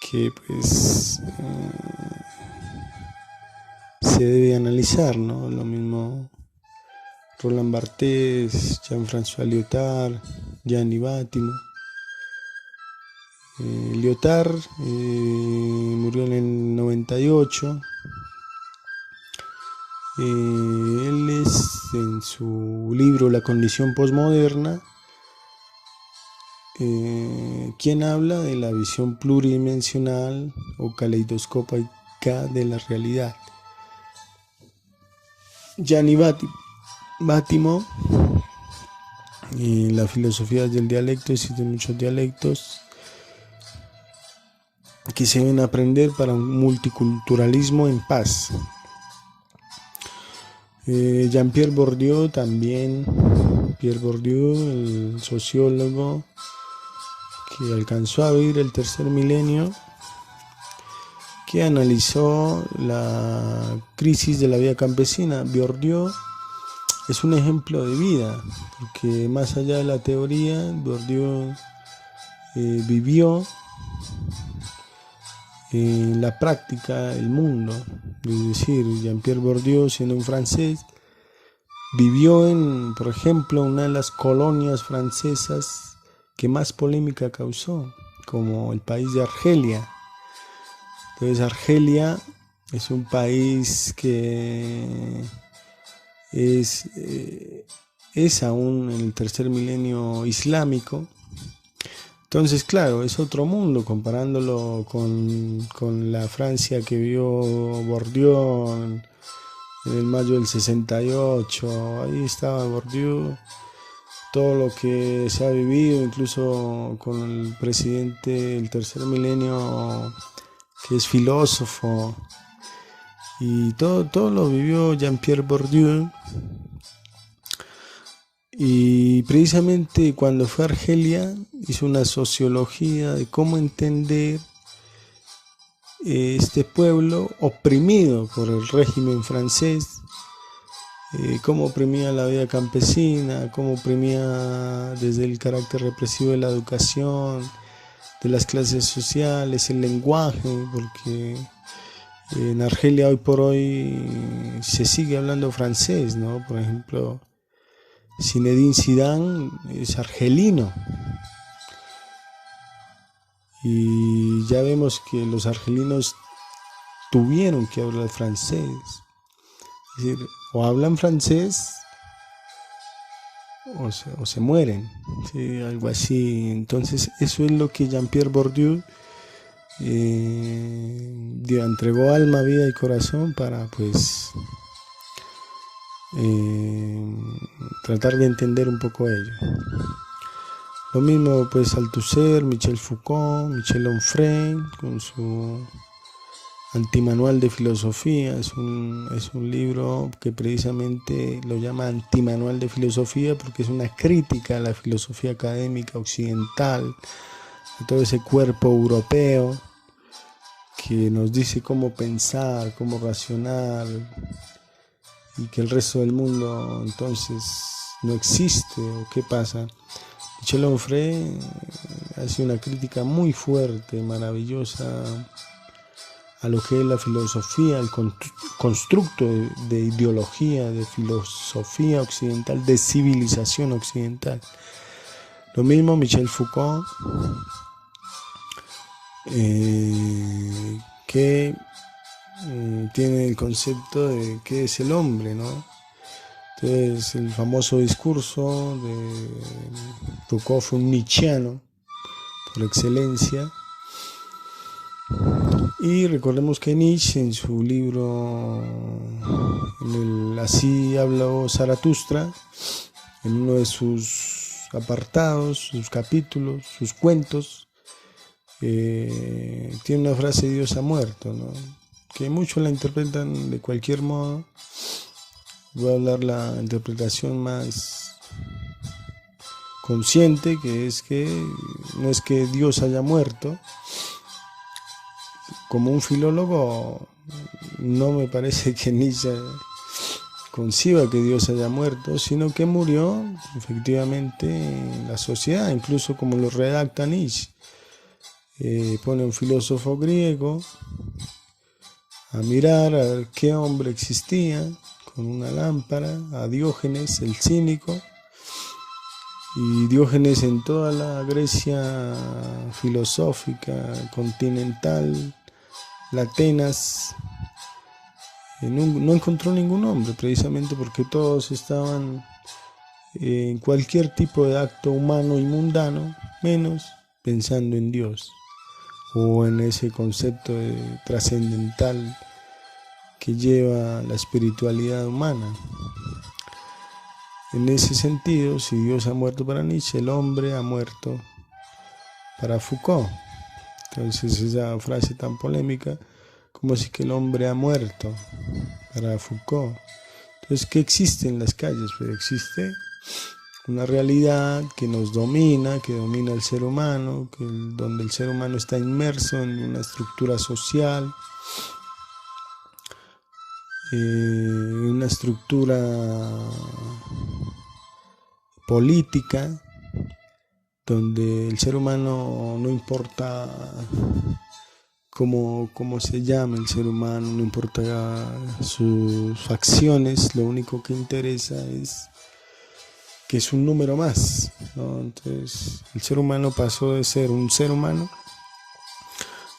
que pues se debe analizar, ¿no? Lo mismo Roland Barthes, Jean-François Lyotard, Gianni Vattimo. Lyotard murió en el 98. Él es, en su libro La condición posmoderna, quien habla de la visión pluridimensional o caleidoscópica de la realidad. Gianni Vattimo, la filosofía del dialecto, existen muchos dialectos que se deben aprender para un multiculturalismo en paz. Jean-Pierre Bourdieu también Pierre Bourdieu, el sociólogo que alcanzó a vivir el tercer milenio, que analizó la crisis de la vida campesina. Bourdieu es un ejemplo de vida, porque más allá de la teoría, Bourdieu vivió en la práctica el mundo. Es decir, Jean-Pierre Bourdieu, siendo un francés, vivió en, por ejemplo, una de las colonias francesas que más polémica causó, como el país de Argelia. Entonces, Argelia es un país que es aún en el tercer milenio islámico. Entonces, claro, es otro mundo comparándolo con la Francia que vio Bourdieu en el mayo del 68. Ahí estaba Bourdieu, todo lo que se ha vivido, incluso con el presidente del tercer milenio, que es filósofo, y todo lo vivió Jean-Pierre Bourdieu. Y precisamente cuando fue a Argelia hizo una sociología de cómo entender este pueblo oprimido por el régimen francés, cómo oprimía la vida campesina, cómo oprimía desde el carácter represivo de la educación, de las clases sociales, el lenguaje, porque en Argelia hoy por hoy se sigue hablando francés, ¿no? Por ejemplo, Zinedine Zidane es argelino, y ya vemos que los argelinos tuvieron que hablar francés. Es decir, o hablan francés o se mueren, ¿sí? Algo así. Entonces eso es lo que Jean-Pierre Bourdieu entregó alma, vida y corazón para pues tratar de entender un poco ello. Lo mismo pues Althusser, Michel Foucault, Michel Onfray con su Antimanual de Filosofía. Es un libro que precisamente lo llama Antimanual de Filosofía porque es una crítica a la filosofía académica occidental, a todo ese cuerpo europeo que nos dice cómo pensar, cómo razonar, y que el resto del mundo entonces no existe, o qué pasa. Michel Onfray hace una crítica muy fuerte, maravillosa, a lo que es la filosofía, el constructo de ideología, de filosofía occidental, de civilización occidental. Lo mismo Michel Foucault, que tiene el concepto de qué es el hombre, ¿no? Entonces, el famoso discurso de Foucault fue un nietzscheano por excelencia. Y recordemos que Nietzsche, en su libro Así habló Zaratustra, en uno de sus apartados, sus capítulos, sus cuentos, tiene una frase: Dios ha muerto, ¿no? Que muchos la interpretan de cualquier modo. Voy a hablar la interpretación más consciente, que es que no es que Dios haya muerto. Como un filólogo, no me parece que Nietzsche conciba que Dios haya muerto, sino que murió efectivamente en la sociedad, incluso como lo redacta Nietzsche. Pone un filósofo griego a mirar a ver qué hombre existía con una lámpara, a Diógenes el cínico, y Diógenes en toda la Grecia filosófica continental, la Atenas, no encontró ningún hombre, precisamente porque todos estaban en cualquier tipo de acto humano y mundano, menos pensando en Dios o en ese concepto trascendental que lleva la espiritualidad humana. En ese sentido, si Dios ha muerto para Nietzsche, el hombre ha muerto para Foucault. Entonces, esa frase tan polémica, como si que el hombre ha muerto para Foucault. Entonces, ¿qué existe en las calles? Pues existe una realidad que nos domina, que domina al ser humano, donde el ser humano está inmerso en una estructura social, una estructura política, donde el ser humano no importa cómo se llama el ser humano, no importa sus facciones, lo único que interesa es que es un número más, ¿no? Entonces el ser humano pasó de ser un ser humano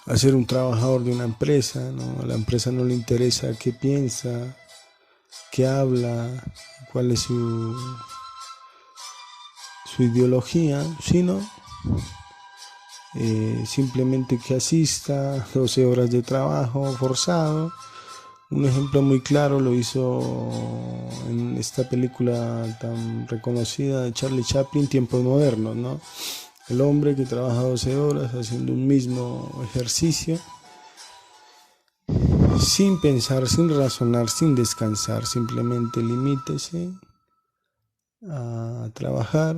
a ser un trabajador de una empresa, ¿no? A la empresa no le interesa qué piensa, qué habla, cuál es su ideología, sino simplemente que asista, 12 horas de trabajo forzado. Un ejemplo muy claro lo hizo en esta película tan reconocida de Charlie Chaplin, Tiempos Modernos, ¿no? El hombre que trabaja 12 horas haciendo un mismo ejercicio, sin pensar, sin razonar, sin descansar, simplemente limítese a trabajar,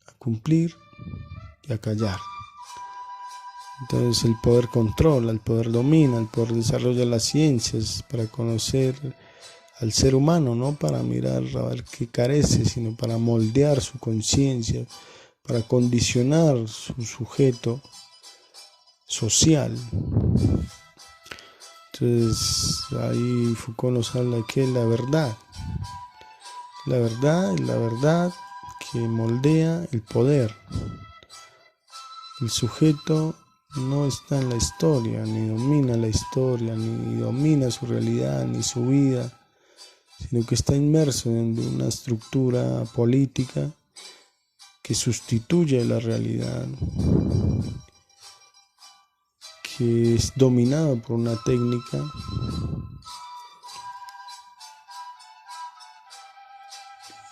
a cumplir y a callar. Entonces el poder controla, el poder domina, el poder desarrolla las ciencias para conocer al ser humano, no para mirar a ver qué carece, sino para moldear su conciencia, para condicionar su sujeto social. Entonces ahí Foucault nos habla de que es la verdad es la verdad que moldea el poder. El sujeto no está en la historia, ni domina la historia, ni domina su realidad, ni su vida, sino que está inmerso en una estructura política que sustituye la realidad, que es dominado por una técnica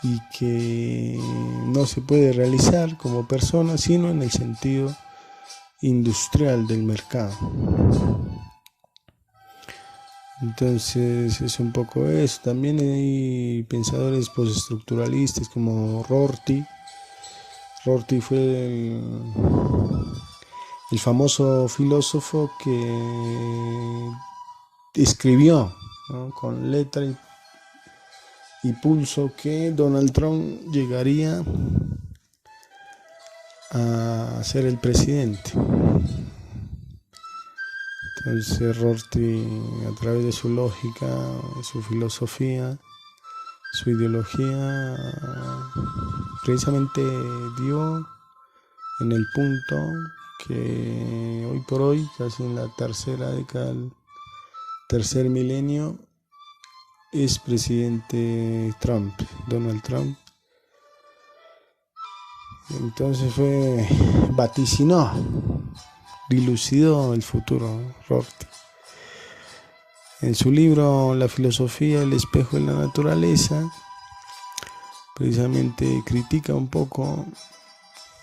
y que no se puede realizar como persona, sino en el sentido industrial del mercado. Entonces es un poco eso. También hay pensadores postestructuralistas como Rorty. Rorty fue el famoso filósofo que escribió, ¿no?, con letra y pulso que Donald Trump llegaría a ser el presidente. Entonces Rorty, a través de su lógica, su filosofía, su ideología, precisamente dio en el punto que hoy por hoy, casi en la tercera década, el tercer milenio, es presidente Trump, Donald Trump. Entonces vaticinó, dilucidó el futuro Rorty. En su libro La filosofía, el espejo de la naturaleza, precisamente critica un poco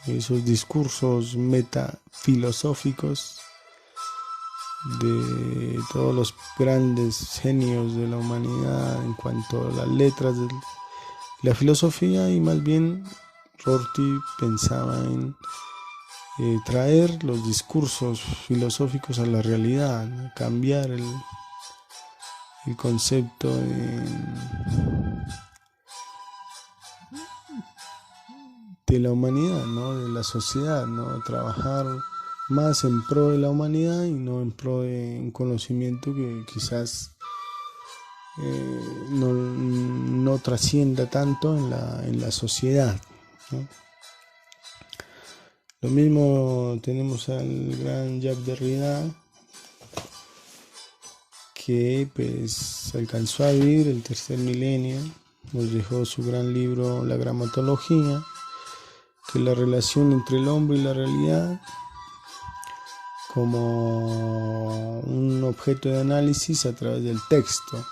esos discursos metafilosóficos de todos los grandes genios de la humanidad en cuanto a las letras de la filosofía, y más bien Rorty pensaba en traer los discursos filosóficos a la realidad, cambiar el concepto de la humanidad, ¿no?, de la sociedad, ¿no?, trabajar más en pro de la humanidad y no en pro de un conocimiento que quizás no trascienda tanto en la sociedad, ¿no? Lo mismo tenemos al gran Jacques Derrida, que pues alcanzó a vivir el tercer milenio, nos dejó su gran libro La Gramatología, que es la relación entre el hombre y la realidad como un objeto de análisis a través del texto.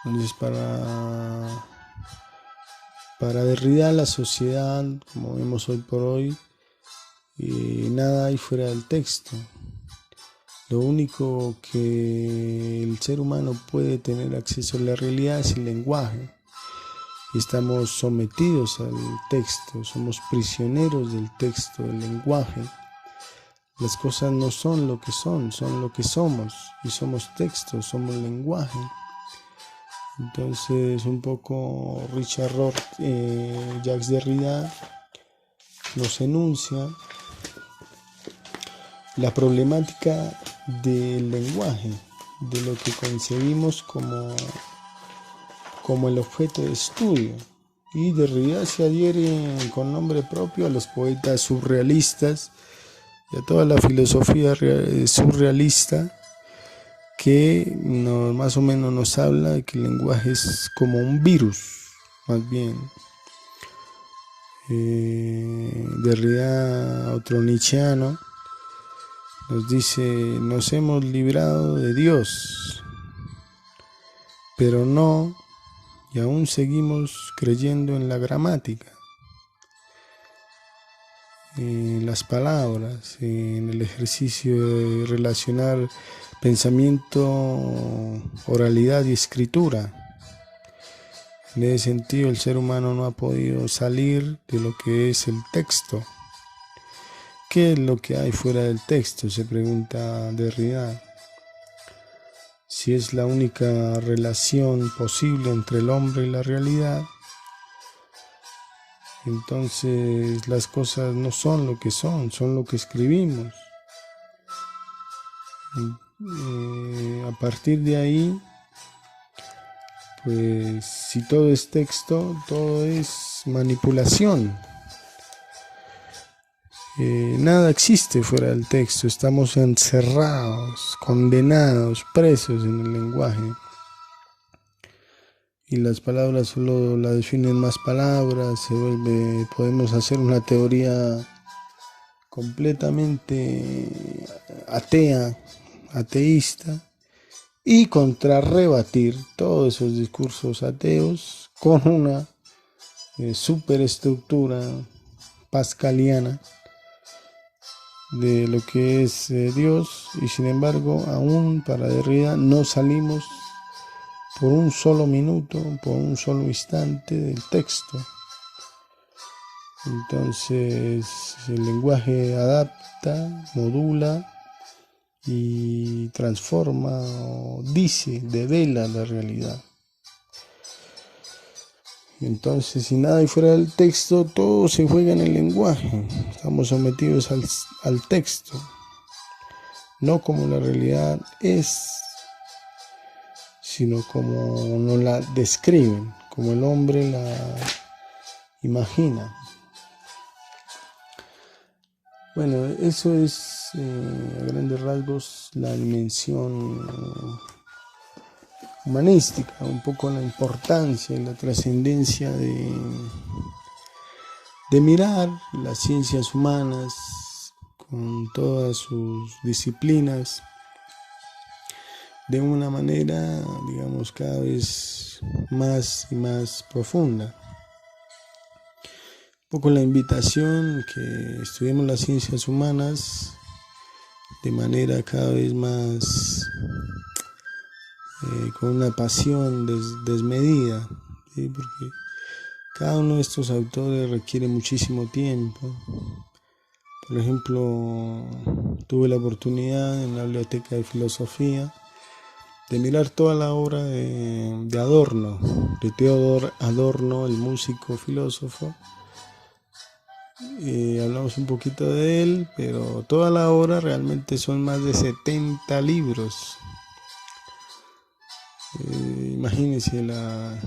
Entonces para Derrida la sociedad, como vemos hoy por hoy, nada hay fuera del texto. Lo único que el ser humano puede tener acceso a la realidad es el lenguaje. y estamos sometidos al texto, somos prisioneros del texto, del lenguaje. Las cosas no son lo que son lo que somos, y somos texto, somos lenguaje. Entonces un poco Richard Rohr, Jacques Derrida nos enuncia la problemática del lenguaje, de lo que concebimos como el objeto de estudio. Y Derrida se adhiere con nombre propio a los poetas surrealistas y a toda la filosofía surrealista, que más o menos nos habla de que el lenguaje es como un virus, más bien. Derrida, otro nietzscheano, nos dice: nos hemos librado de Dios, pero no, y aún seguimos creyendo en la gramática, en las palabras, en el ejercicio de relacionar pensamiento, oralidad y escritura. En ese sentido, el ser humano no ha podido salir de lo que es el texto. ¿Qué es lo que hay fuera del texto?, se pregunta Derrida. Si es la única relación posible entre el hombre y la realidad, entonces las cosas no son lo que son lo que escribimos. A partir de ahí, pues si todo es texto, todo es manipulación. Nada existe fuera del texto, estamos encerrados, condenados, presos en el lenguaje. Y las palabras solo la definen más palabras, podemos hacer una teoría completamente ateísta, y contrarrebatir todos esos discursos ateos con una superestructura pascaliana de lo que es Dios. Y sin embargo, aún para Derrida no salimos por un solo minuto, por un solo instante del texto. Entonces el lenguaje adapta, modula y transforma, o dice, devela la realidad. Entonces, si nada hay fuera del texto, todo se juega en el lenguaje. Estamos sometidos al texto, no como la realidad es, sino como nos la describen, como el hombre la imagina. Bueno, eso es a grandes rasgos la dimensión humanística, un poco la importancia y la trascendencia de mirar las ciencias humanas con todas sus disciplinas de una manera, digamos, cada vez más y más profunda. Un poco la invitación que estudiemos las ciencias humanas de manera cada vez más con una pasión desmedida, ¿sí? Porque cada uno de estos autores requiere muchísimo tiempo. Por ejemplo, tuve la oportunidad en la biblioteca de filosofía de mirar toda la obra de Adorno, de Theodor Adorno, el músico filósofo. Hablamos un poquito de él, pero toda la obra realmente son más de 70 libros. Imagínense la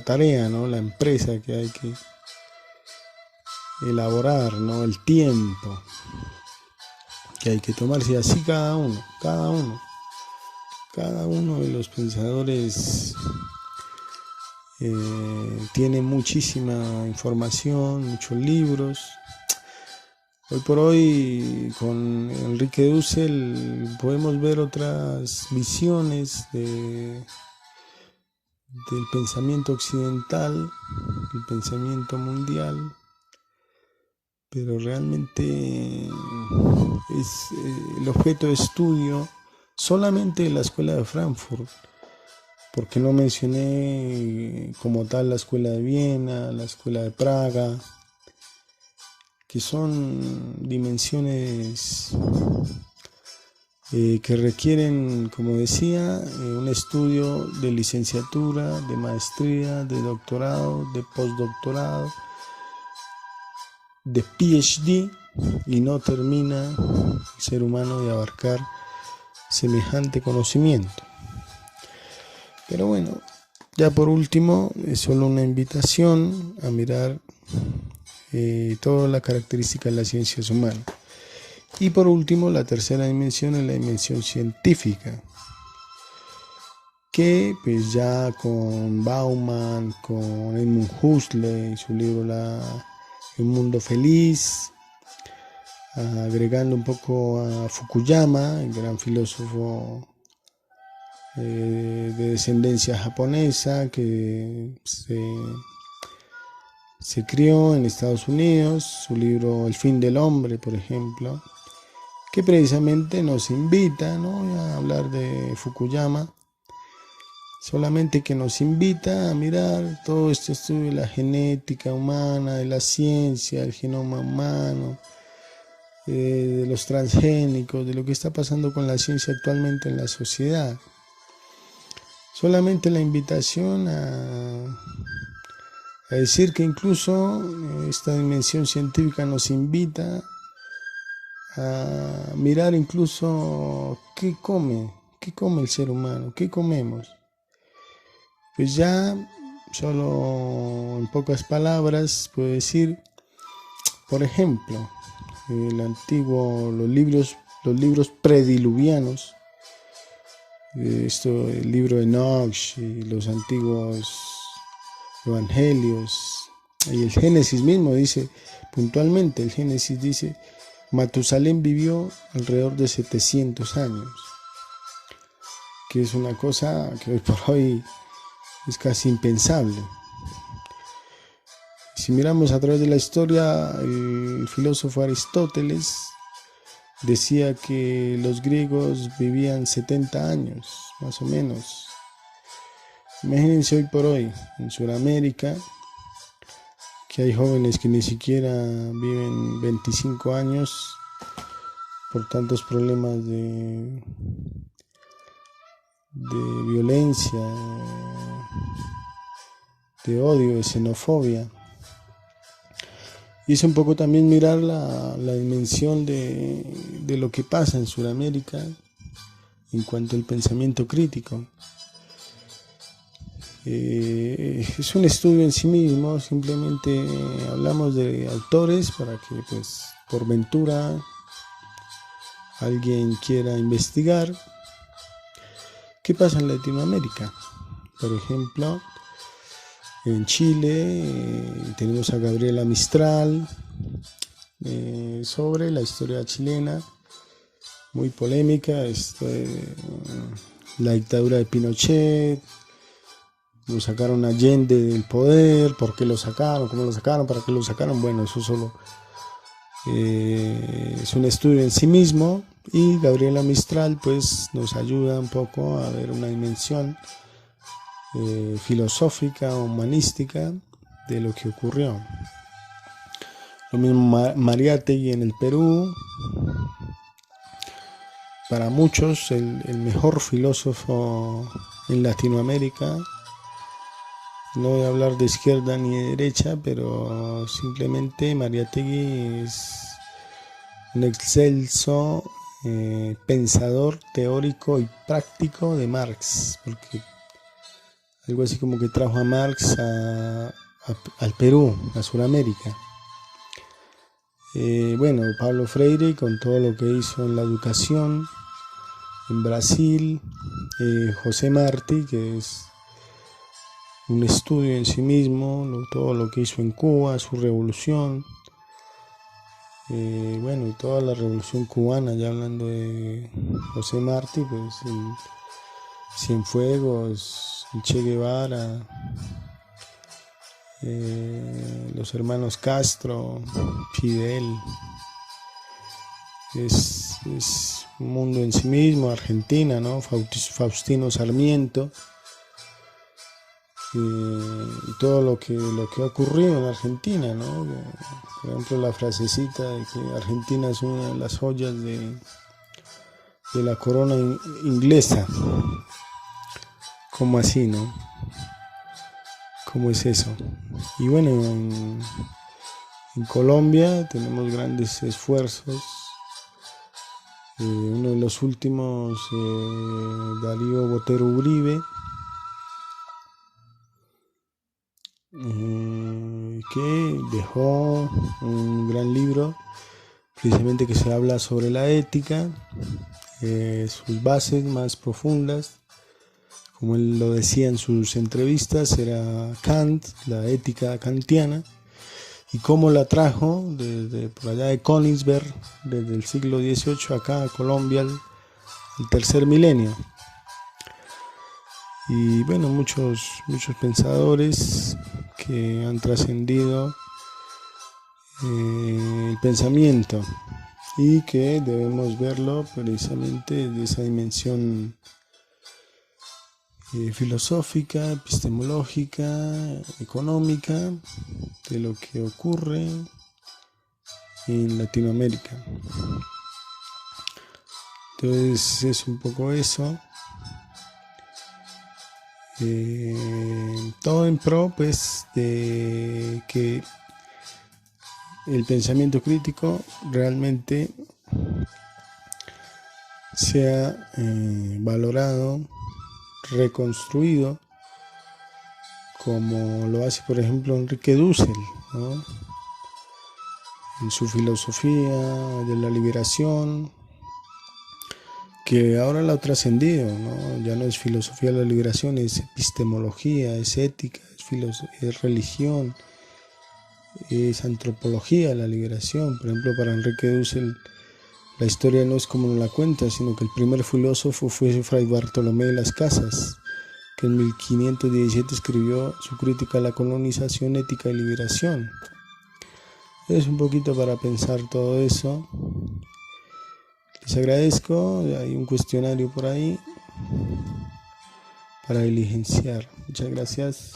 tarea, ¿no? La empresa que hay que elaborar, ¿no? El tiempo que hay que tomarse, y así cada uno de los pensadores tiene muchísima información, muchos libros. Hoy por hoy con Enrique Dussel podemos ver otras visiones del pensamiento occidental, el pensamiento mundial, pero realmente es el objeto de estudio solamente de la Escuela de Frankfurt. porque no mencioné como tal la Escuela de Viena, la Escuela de Praga, que son dimensiones que requieren, como decía, un estudio de licenciatura, de maestría, de doctorado, de postdoctorado, de PhD, y no termina el ser humano de abarcar semejante conocimiento. Pero bueno, ya por último, es solo una invitación a mirar toda la característica de las ciencias humanas. Y por último, la tercera dimensión es la dimensión científica, que pues ya con Bauman, con Edmund Huxley, su libro Un mundo feliz, agregando un poco a Fukuyama, el gran filósofo de descendencia japonesa que se crió en Estados Unidos, su libro El fin del hombre, por ejemplo, que precisamente nos invita, ¿no?, a hablar de Fukuyama, solamente que nos invita a mirar todo este estudio de la genética humana, de la ciencia, del genoma humano, de los transgénicos, de lo que está pasando con la ciencia actualmente en la sociedad. Solamente la invitación a decir que incluso esta dimensión científica nos invita a mirar incluso qué come el ser humano, qué comemos. Pues ya, solo en pocas palabras, puedo decir, por ejemplo, los libros prediluvianos, el libro de Enoch y los antiguos evangelios, y el Génesis mismo dice, puntualmente, el Génesis dice, Matusalén vivió alrededor de 700 años, que es una cosa que hoy por hoy es casi impensable. Si miramos a través de la historia, el filósofo Aristóteles decía que los griegos vivían 70 años, más o menos. Imagínense hoy por hoy, en Sudamérica, que hay jóvenes que ni siquiera viven 25 años por tantos problemas de violencia, de odio, de xenofobia. Y es un poco también mirar la dimensión de lo que pasa en Sudamérica en cuanto al pensamiento crítico. Es un estudio en sí mismo, simplemente hablamos de autores para que pues por ventura alguien quiera investigar qué pasa en Latinoamérica. Por ejemplo, en Chile tenemos a Gabriela Mistral sobre la historia chilena, muy polémica, la dictadura de Pinochet, lo sacaron a Allende del poder, ¿por qué lo sacaron? ¿Cómo lo sacaron? ¿Para qué lo sacaron? Bueno, eso solo es un estudio en sí mismo, y Gabriela Mistral pues nos ayuda un poco a ver una dimensión filosófica, humanística de lo que ocurrió. Lo mismo Mariátegui en el Perú, para muchos el mejor filósofo en Latinoamérica. No voy a hablar de izquierda ni de derecha, pero simplemente Mariátegui es un excelso pensador teórico y práctico de Marx, porque algo así como que trajo a Marx al Perú, a Sudamérica. Bueno, Pablo Freire, con todo lo que hizo en la educación en Brasil, José Martí, que es un estudio en sí mismo, todo lo que hizo en Cuba, su revolución, bueno, y toda la revolución cubana, ya hablando de José Martí, pues el Cienfuegos, el Che Guevara, los hermanos Castro, Fidel. Es un mundo en sí mismo. Argentina, ¿no? Faustino Sarmiento, todo lo que ha ocurrido en Argentina, ¿no? Por ejemplo, la frasecita de que Argentina es una de las joyas de la corona inglesa. ¿Cómo así, no? ¿Cómo es eso? Y bueno, en Colombia tenemos grandes esfuerzos. Uno de los últimos, Darío Botero Uribe, que dejó un gran libro precisamente que se habla sobre la ética, sus bases más profundas, como él lo decía en sus entrevistas, era Kant, la ética kantiana, y cómo la trajo desde por allá de Königsberg, desde el siglo XVIII acá a Colombia al tercer milenio. Y bueno, muchos pensadores que han trascendido el pensamiento y que debemos verlo precisamente de esa dimensión filosófica, epistemológica, económica, de lo que ocurre en Latinoamérica. Entonces es un poco eso. Todo en pro, pues, de que el pensamiento crítico realmente sea valorado, reconstruido, como lo hace, por ejemplo, Enrique Dussel, ¿no? En su filosofía de la liberación, que ahora la ha trascendido, ¿no? Ya no es filosofía de la liberación, es epistemología, es ética, es religión, es antropología de la liberación. Por ejemplo, para Enrique Dussel, la historia no es como nos la cuenta, sino que el primer filósofo fue Fray Bartolomé de las Casas, que en 1517 escribió su crítica a la colonización, ética y liberación. Es un poquito para pensar todo eso. Les agradezco, hay un cuestionario por ahí para diligenciar. Muchas gracias.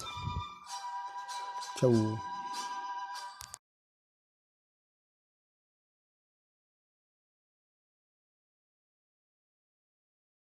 Chau.